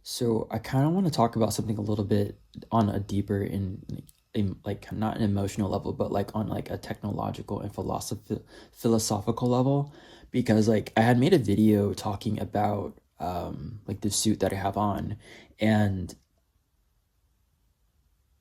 So I kind of want to talk about something a little bit on a deeper in like not an emotional level, but like on like a technological and philosophical level, because like I had made a video talking about like the suit that I have on, and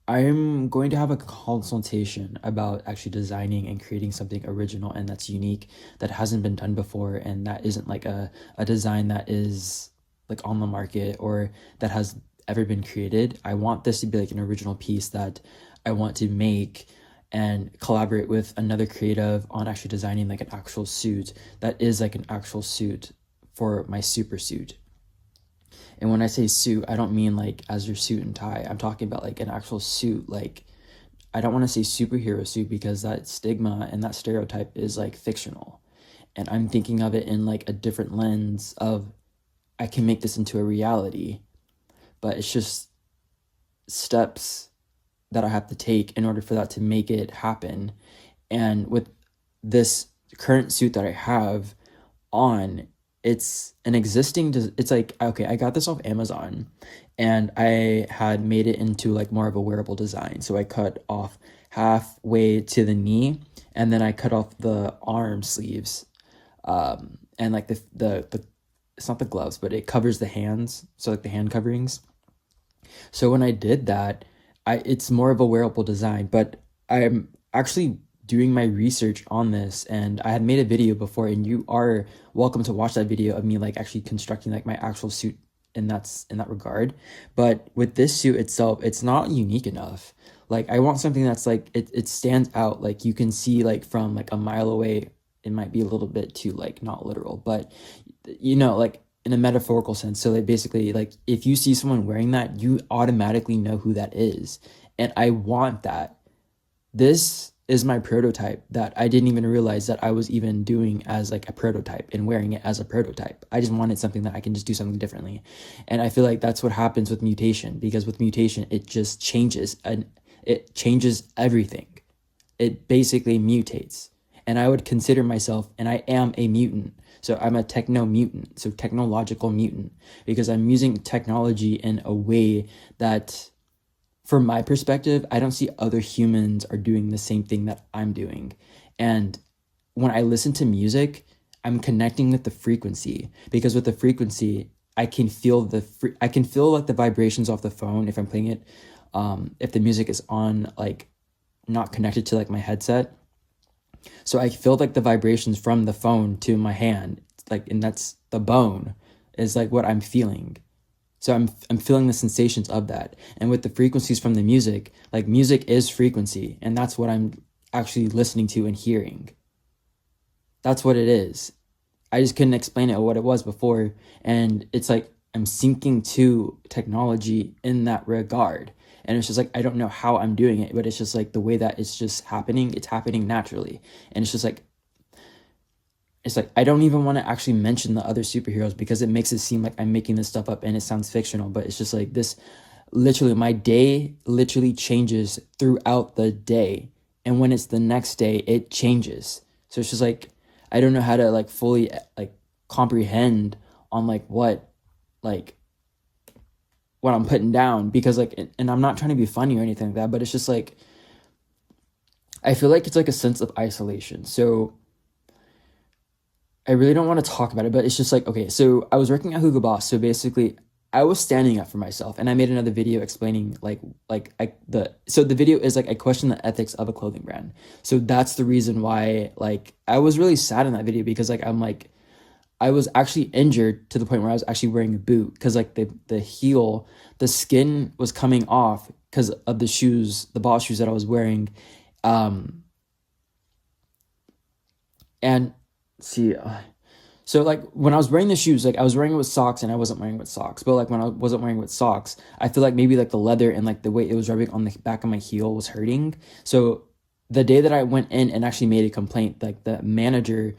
I'm going to have a consultation about actually designing and creating something original and that's unique that hasn't been done before, and that isn't like a design that is like on the market or that has ever been created. I want this to be like an original piece that I want to make and collaborate with another creative on actually designing like an actual suit that is like an actual suit for my super suit. And when I say suit, I don't mean like as your suit and tie. I'm talking about like an actual suit. Like, I don't want to say superhero suit because that stigma and that stereotype is like fictional. And I'm thinking of it in like a different lens of I can make this into a reality, but it's just steps that I have to take in order for that to make it happen. And with this current suit that I have on, it's an existing it's like, okay, I got this off Amazon and I had made it into like more of a wearable design. So I cut off halfway to the knee, and then I cut off the arm sleeves, and like the it's not the gloves, but it covers the hands, so like the hand coverings. So when I did that, it's more of a wearable design, but I'm actually doing my research on this, and I had made a video before, and you are welcome to watch that video of me like actually constructing like my actual suit, and that's in that regard. But with this suit itself, it's not unique enough. Like, I want something that's like it stands out, like you can see like from like a mile away. It might be a little bit too like not literal, but like in a metaphorical sense. So like basically, like if you see someone wearing that, you automatically know who that is. And I want that. This is my prototype that I didn't even realize that I was even doing as like a prototype and wearing it as a prototype. I just wanted something that I can just do something differently. And I feel like that's what happens with mutation, because with mutation, it just changes, and it changes everything. It basically mutates. And I would consider myself, and I am a mutant. So I'm a techno mutant, so technological mutant, because I'm using technology in a way that, from my perspective, I don't see other humans are doing the same thing that I'm doing. And when I listen to music, I'm connecting with the frequency, because with the frequency, I can feel I can feel like the vibrations off the phone if I'm playing it. If the music is on, like not connected to like my headset, so I feel like the vibrations from the phone to my hand, like, and that's the bone, is like what I'm feeling. So I'm feeling the sensations of that. And with the frequencies from the music, like music is frequency, and that's what I'm actually listening to and hearing. That's what it is. I just couldn't explain it or what it was before, and it's like I'm syncing to technology in that regard. And it's just like I don't know how I'm doing it, but it's just like the way that it's just happening, it's happening naturally. And it's like I don't even want to actually mention the other superheroes because it makes it seem like I'm making this stuff up and it sounds fictional, but it's just like this, literally my day literally changes throughout the day, and when it's the next day it changes. So it's just like I don't know how to like fully like comprehend on like what I'm putting down, because like, and I'm not trying to be funny or anything like that, but it's just like I feel like it's like a sense of isolation. So I really don't want to talk about it, but it's just like, okay, so I was working at Hugo Boss. So basically, I was standing up for myself, and I made another video explaining so the video is like I question the ethics of a clothing brand. So that's the reason why like I was really sad in that video, because like I'm like I was actually injured to the point where I was actually wearing a boot, because like the heel, the skin was coming off because of the shoes, the Boss shoes that I was wearing. Um and see So like when I was wearing the shoes, like I was wearing it with socks and I wasn't wearing it with socks. But like when I wasn't wearing it with socks, I feel like maybe like the leather and like the way it was rubbing on the back of my heel was hurting. So the day that I went in and actually made a complaint, like the manager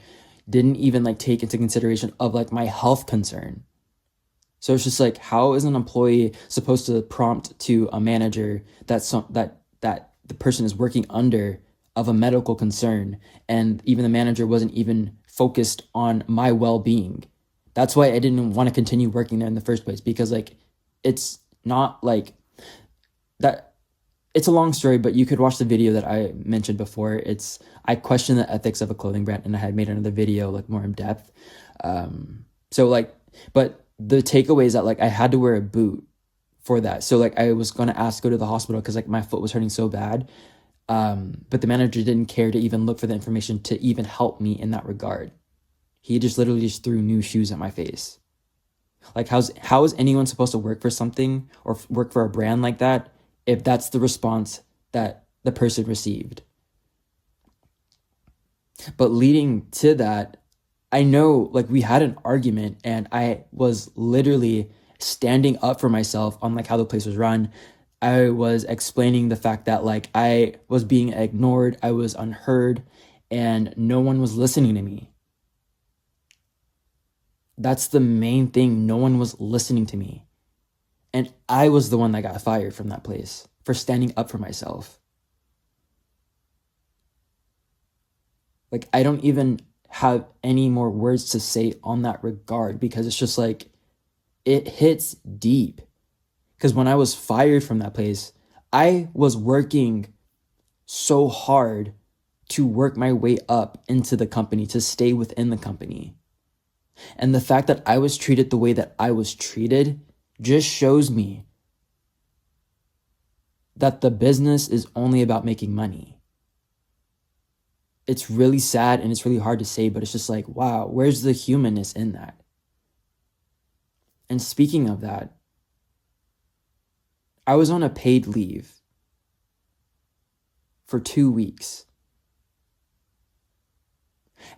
didn't even like take into consideration of like my health concern. So it's just like, how is an employee supposed to prompt to a manager that that the person is working under of a medical concern, and even the manager wasn't even focused on my well-being. That's why I didn't want to continue working there in the first place, because like it's not like that. It's a long story, but you could watch the video that I mentioned before. I questioned the ethics of a clothing brand, and I had made another video like more in depth. So like, but the takeaway is that like I had to wear a boot for that. So like I was gonna ask to go to the hospital because like my foot was hurting so bad. But the manager didn't care to even look for the information to even help me in that regard. He just literally just threw new shoes at my face. Like how is anyone supposed to work for something or work for a brand like that if that's the response that the person received? But leading to that, I know like we had an argument and I was literally standing up for myself on like how the place was run. I was explaining the fact that like I was being ignored, I was unheard, and no one was listening to me. That's the main thing. No one was listening to me. And I was the one that got fired from that place for standing up for myself. Like, I don't even have any more words to say on that regard because it's just like, it hits deep. Because when I was fired from that place, I was working so hard to work my way up into the company, to stay within the company. And the fact that I was treated the way that I was treated just shows me that the business is only about making money. It's really sad and it's really hard to say, but it's just like, wow, where's the humanness in that? And speaking of that, I was on a paid leave for 2 weeks.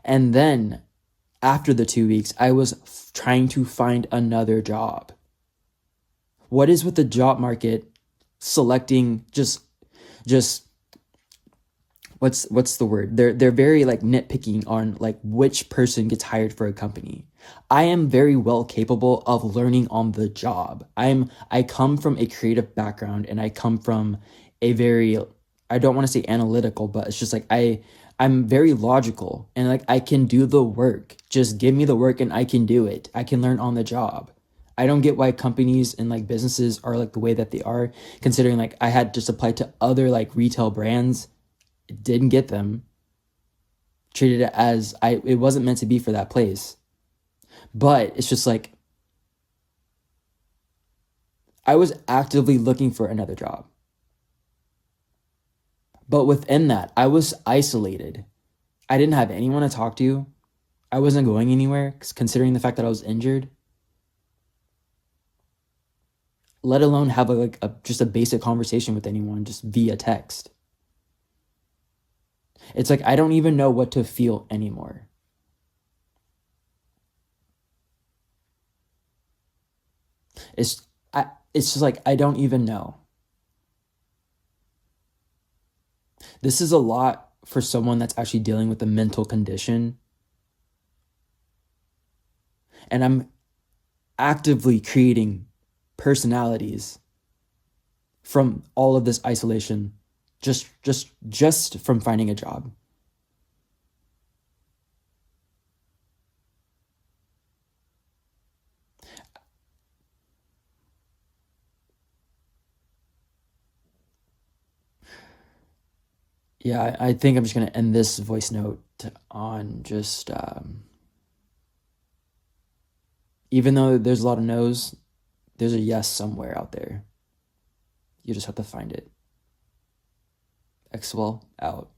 And then after the 2 weeks, I was trying to find another job. What is with the job market selecting just what's the word? They're very like nitpicking on like which person gets hired for a company. I am very well capable of learning on the job. I come from a creative background and I come from a very, I don't want to say analytical, but it's just like I'm very logical and like I can do the work. Just give me the work and I can do it. I can learn on the job. I don't get why companies and like businesses are like the way that they are, considering like I had just applied to other like retail brands, didn't get them, treated it as it wasn't meant to be for that place. But it's just like I was actively looking for another job. But within that, I was isolated. I didn't have anyone to talk to. I wasn't going anywhere, considering the fact that I was injured. Let alone have just a basic conversation with anyone just via text. It's like I don't even know what to feel anymore. It's just like I don't even know. This is a lot for someone that's actually dealing with a mental condition. And I'm actively creating personalities from all of this isolation, just from finding a job. Yeah, I think I'm just gonna end this voice note on just even though there's a lot of no's, there's a yes somewhere out there. You just have to find it. XWELL out.